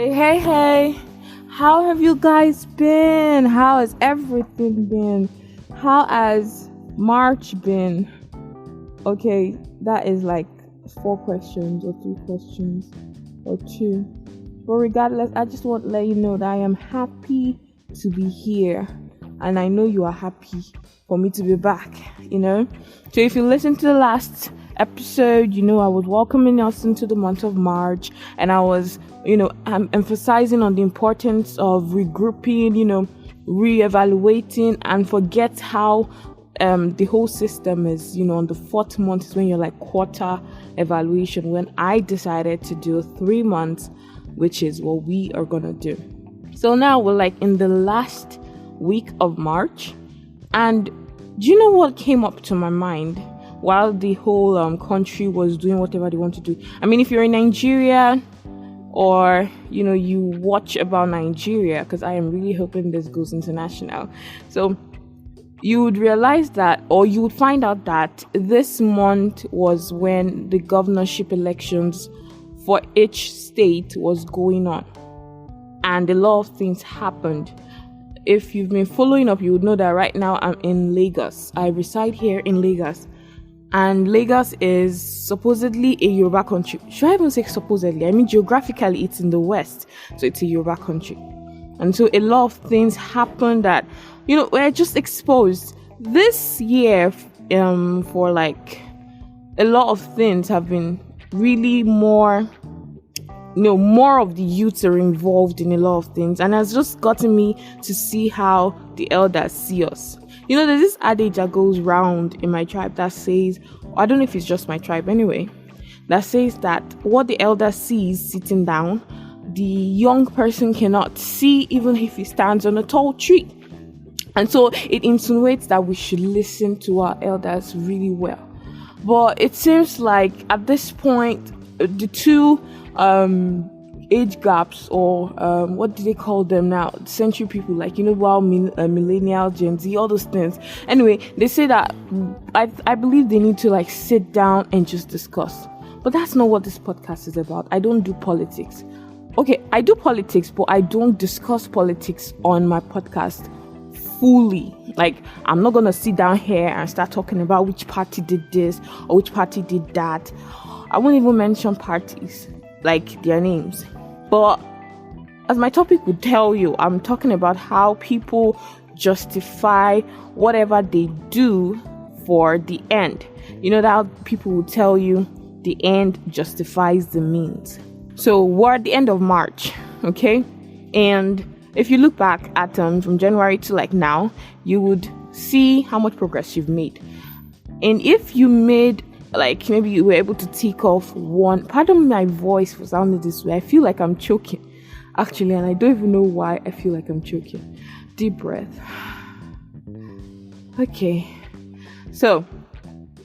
Hey, how have you guys been? How has everything been? How has March been? Okay, that is like 4 questions or 3 questions or two. But regardless, I just want to let you know that I am happy to be here. And I know you are happy for me to be back, So if you listen to the last episode, I was welcoming us into the month of March, and I was, I'm emphasizing on the importance of regrouping, reevaluating, and forget how the whole system is, on the 4th month is when you're like quarter evaluation, when I decided to do 3 months, which is what we are gonna do. So now we're like in the last week of March, and do you know what came up to my mind while the whole country was doing whatever they want to do? I mean, if you're in Nigeria, or you watch about Nigeria, because I am really hoping this goes international, so you would realize that, or you would find out that this month was when the governorship elections for each state was going on, and a lot of things happened. If you've been following up, you would know that right now I'm in Lagos. I reside here in Lagos, and Lagos is supposedly a Yoruba country. Should I even say supposedly? I mean, geographically it's in the west, so it's a Yoruba country. And so a lot of things happened that, were just exposed. This year, for like, a lot of things have been really more of the youths are involved in a lot of things, and has just gotten me to see how the elders see us. There's this adage that goes round in my tribe that says, I don't know if it's just my tribe anyway, that says that what the elder sees sitting down, the young person cannot see even if he stands on a tall tree. And so it insinuates that we should listen to our elders really well. But it seems like at this point, the two age gaps, or what do they call them now, century people, like millennial, Gen Z, all those things. Anyway, they say that I believe they need to like sit down and just discuss. But that's not what this podcast is about. I don't do politics. Okay, I do politics, but I don't discuss politics on my podcast fully. Like, I'm not gonna sit down here and start talking about which party did this or which party did that. I won't even mention parties, like their names. But as my topic would tell you, I'm talking about how people justify whatever they do for the end. That people will tell you the end justifies the means. So we're at the end of March, okay? And if you look back at from January to like now, you would see how much progress you've made. And if you made, like, maybe you were able to tick off one, pardon my voice for sounding this way, I feel like I'm choking actually, and I don't even know why I feel like I'm choking. Deep breath. Okay, so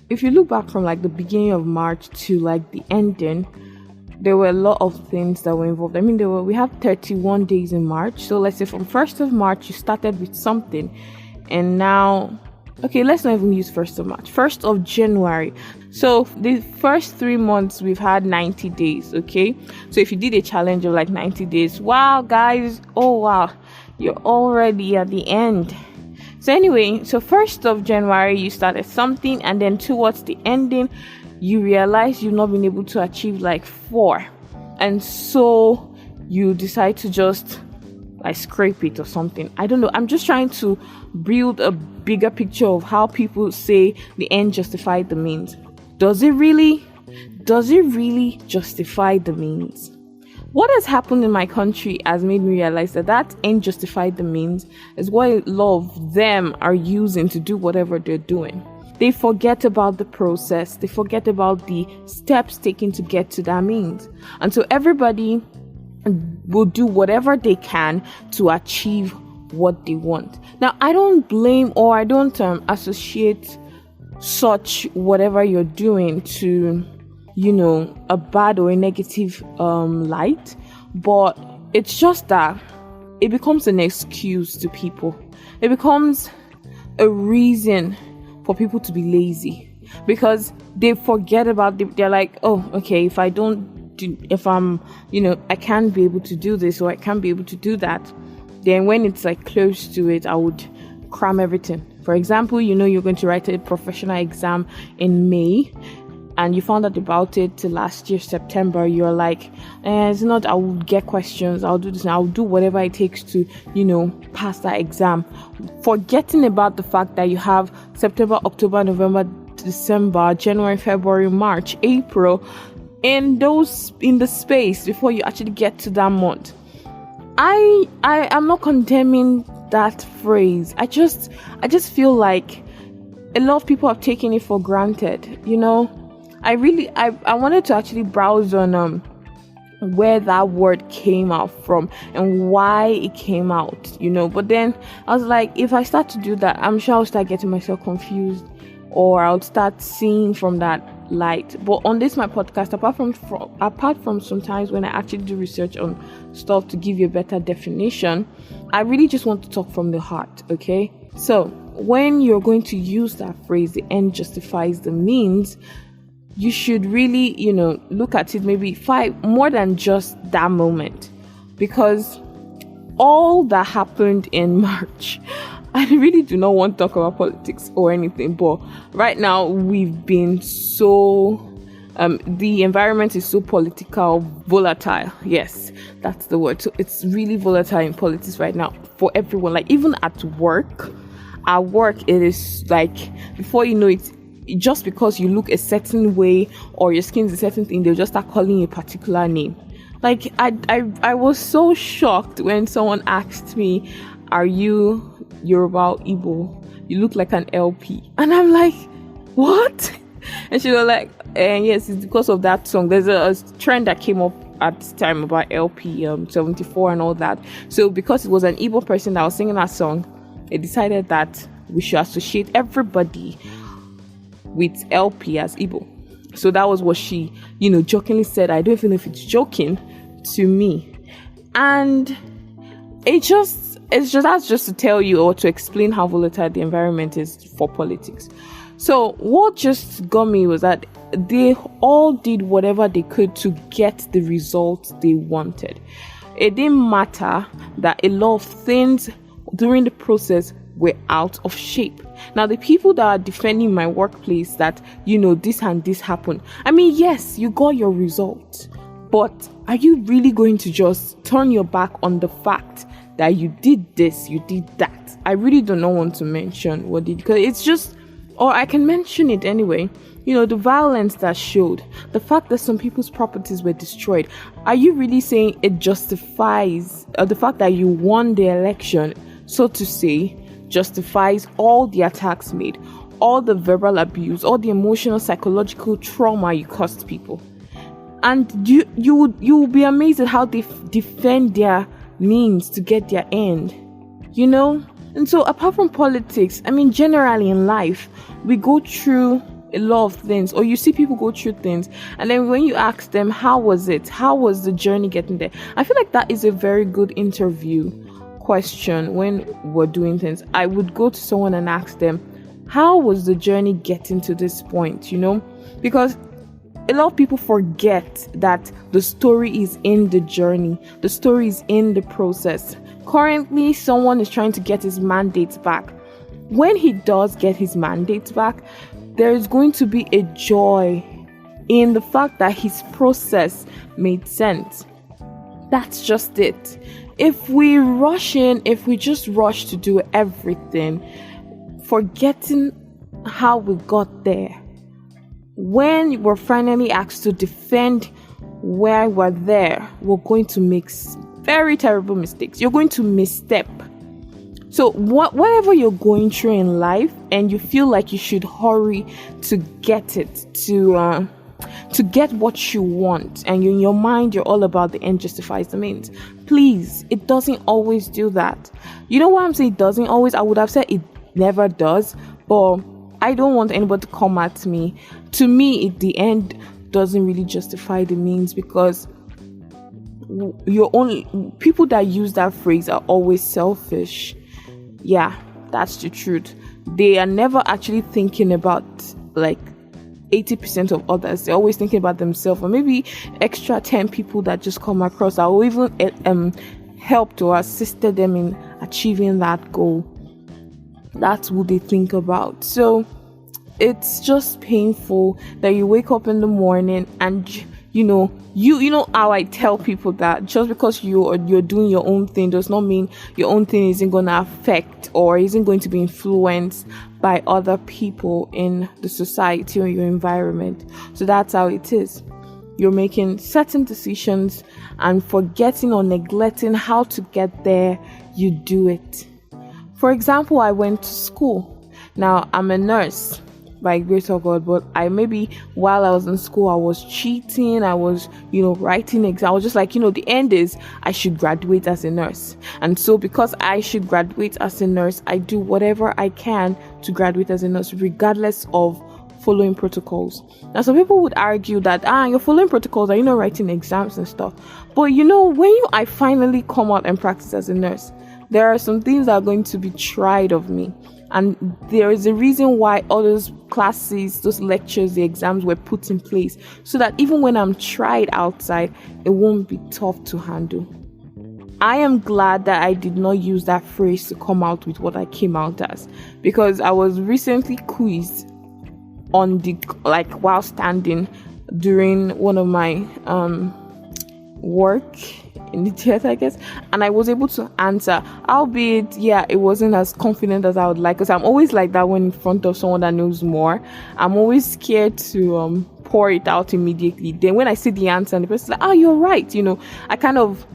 if you look back from like the beginning of March to like the ending, there were a lot of things that were involved. I mean, we have 31 days in March. So let's say from 1st of March, you started with something. And now, okay, let's not even use 1st of March. 1st of January. So the first 3 months, we've had 90 days, okay? So if you did a challenge of like 90 days, wow, guys, oh, wow, you're already at the end. So anyway, so 1st of January, you started something, and then towards the ending, you realize you've not been able to achieve like 4, and so you decide to just like scrape it or something. I don't know. I'm just trying to build a bigger picture of how people say the end justified the means. Does it really justify the means? What has happened in my country has made me realize that end justified the means is what a lot of them are using to do whatever they're doing. They forget about the process. They forget about the steps taken to get to that means. And so everybody will do whatever they can to achieve what they want. Now, I don't blame, or I don't associate such whatever you're doing to, a bad or a negative light. But it's just that it becomes an excuse to people. It becomes a reason for people to be lazy, because they forget about they're like, oh, okay, if I don't if I'm, I can't be able to do this or I can't be able to do that, then when it's like close to it, I would cram everything. For example, you're going to write a professional exam in May, and you found out about it last year, September. You're like, it's not, I will get questions, I'll do this, and I'll do whatever it takes to, pass that exam. Forgetting about the fact that you have September, October, November, December, January, February, March, April, in the space before you actually get to that month. I am not condemning that phrase. I just feel like a lot of people have taken it for granted. I wanted to actually browse on where that word came out from and why it came out, but then I was like, if I start to do that, I'm sure I'll start getting myself confused, or I'll start seeing from that light. But on this my podcast, apart from sometimes when I actually do research on stuff to give you a better definition, I really just want to talk from the heart. Okay, so when you're going to use that phrase, the end justifies the means, you should really, look at it maybe more than just that moment, because all that happened in March, I really do not want to talk about politics or anything, but right now we've been so, the environment is so political, volatile. Yes, that's the word. So it's really volatile in politics right now for everyone. Like even at work, it is like, before you know it, just because you look a certain way or your skin's a certain thing, they'll just start calling you a particular name. Like I was so shocked when someone asked me, are you Yoruba, Igbo? You look like an LP. And I'm like, what? And she was like, yes, it's because of that song. There's a trend that came up at this time about LP 74 and all that. So because it was an Igbo person that was singing that song, they decided that we should associate everybody with LP as Igbo. So that was what she, jokingly said. I don't even know if it's joking to me. And that's just to tell you or to explain how volatile the environment is for politics. So what just got me was that they all did whatever they could to get the results they wanted. It didn't matter that a lot of things during the process were out of shape. Now, the people that are defending my workplace that, this and this happened. I mean, yes, you got your result, but are you really going to just turn your back on the fact that you did this, you did that? I really do not want to mention what did, because it's just, or I can mention it anyway. The violence that showed, the fact that some people's properties were destroyed. Are you really saying it justifies the fact that you won the election, so to say, justifies all the attacks made, all the verbal abuse, all the emotional, psychological trauma you caused people? And you will be amazed at how they defend their means to get their end, And so apart from politics, I mean, generally in life, we go through a lot of things, or you see people go through things, and then when you ask them, how was it? How was the journey getting there? I feel like that is a very good interview question when we're doing things. I would go to someone and ask them, how was the journey getting to this point? Because a lot of people forget that the story is in the journey, the story is in the process. Currently, someone is trying to get his mandate back. When he does get his mandate back, there is going to be a joy in the fact that his process made sense. That's just it. If we just rush to do everything, forgetting how we got there, when we're finally asked to defend where we're there, we're going to make very terrible mistakes. You're going to misstep. So whatever you're going through in life and you feel like you should hurry to get it, to get what you want, and in your mind you're all about the end justifies the means, please, it doesn't always do that. You know why I'm saying it doesn't always? I would have said it never does, but I don't want anybody to come at me. To me, the end doesn't really justify the means, because people that use that phrase are always selfish. Yeah, that's the truth. They are never actually thinking about 80% of others. They're always thinking about themselves, or maybe extra 10 people that just come across that will even helped or assisted them in achieving that goal. That's what they think about. So it's just painful that you wake up in the morning and you know how I tell people that just because you're doing your own thing does not mean your own thing isn't going to affect or isn't going to be influenced by other people in the society or your environment. So that's how it is. You're making certain decisions and forgetting or neglecting how to get there, you do it. For example, I went to school. Now, I'm a nurse by grace of God, but while I was in school, I was cheating. I was, writing exams. I was just like, the end is I should graduate as a nurse. And so because I should graduate as a nurse, I do whatever I can to graduate as a nurse, regardless of following protocols. Now, some people would argue that, you're following protocols, are you not writing exams and stuff? But when I finally come out and practice as a nurse, there are some things that are going to be tried of me. And there is a reason why all those classes, those lectures, the exams were put in place, so that even when I'm tried outside, it won't be tough to handle. I am glad that I did not use that phrase to come out with what I came out as, because I was recently quizzed on while standing during one of my work in the theater, I guess, and I was able to answer, albeit it wasn't as confident as I would like, because I'm always like that when in front of someone that knows more. I'm always scared to pour it out immediately. Then when I see the answer and the person's like, you're right, I kind of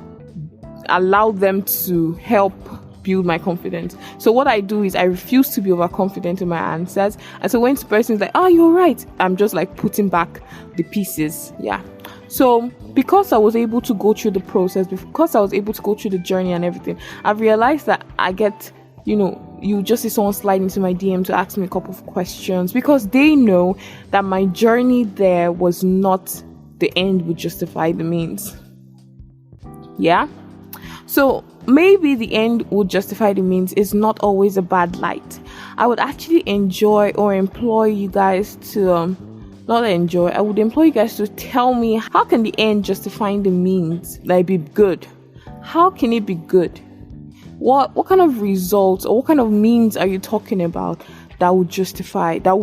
allow them to help build my confidence. So what I do is I refuse to be overconfident in my answers, and so when the person is like, you're right, I'm just like putting back the pieces. So because I was able to go through the process, because I was able to go through the journey and everything, I've realized that I get, you just see someone slide into my DM to ask me a couple of questions, because they know that my journey there was not the end would justify the means. So maybe the end would justify the means is not always a bad light. I would actually enjoy or employ you guys to I would employ you guys to tell me, how can the end justifying the means be good? How can it be good? What kind of results or what kind of means are you talking about that would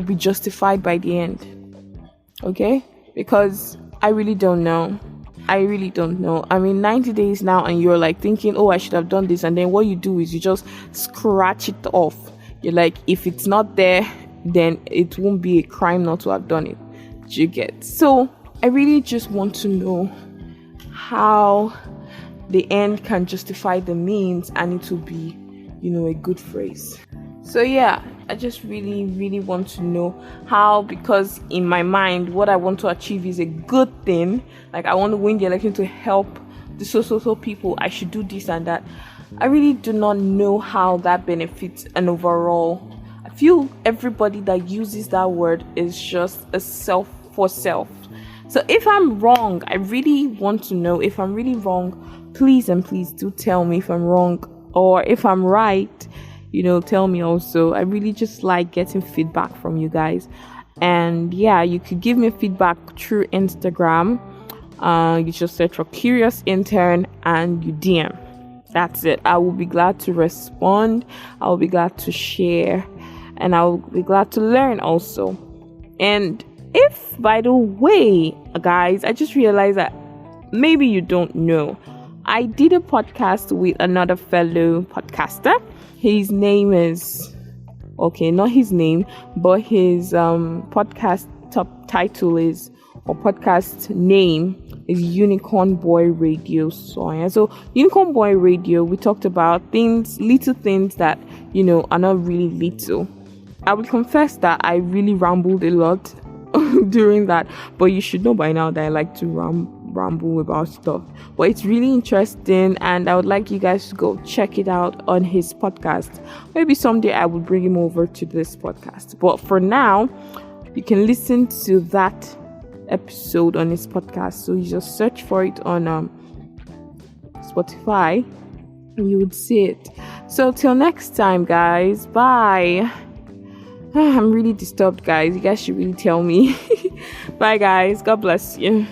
be justified by the end? Okay? Because I really don't know. I 90 days now, and you're like thinking, I should have done this, and then what you do is you just scratch it off. You're like, if it's not there, then it won't be a crime not to have done it. Do you get? So I really just want to know how the end can justify the means, and it will be, a good phrase. So I just really, really want to know how, because in my mind, what I want to achieve is a good thing. Like, I want to win the election to help the so people. I should do this and that. I really do not know how that benefits an overall. I feel everybody that uses that word is just a self for self. So if I'm wrong, I really want to know. If I'm really wrong, please do tell me if I'm wrong, or if I'm right, tell me also. I really just like getting feedback from you guys. And you could give me feedback through Instagram. You just search for Curious Intern and you DM. That's it. I will be glad to respond. I will be glad to share, and I will be glad to learn also. And if, by the way, guys, I just realized that maybe you don't know, I did a podcast with another fellow podcaster. His name is, not his name, but his podcast title is, or podcast name is Unicorn Boy Radio. So Unicorn Boy Radio, we talked about little things that, are not really little. I would confess that I really rambled a lot during that, but you should know by now that I like to ramble about stuff. But it's really interesting, and I would like you guys to go check it out on his podcast. Maybe someday I will bring him over to this podcast, but for now you can listen to that episode on his podcast. So you just search for it on Spotify and you would see it. So till next time, guys, bye. I'm really disturbed, guys. You guys should really tell me. Bye, guys. God bless you.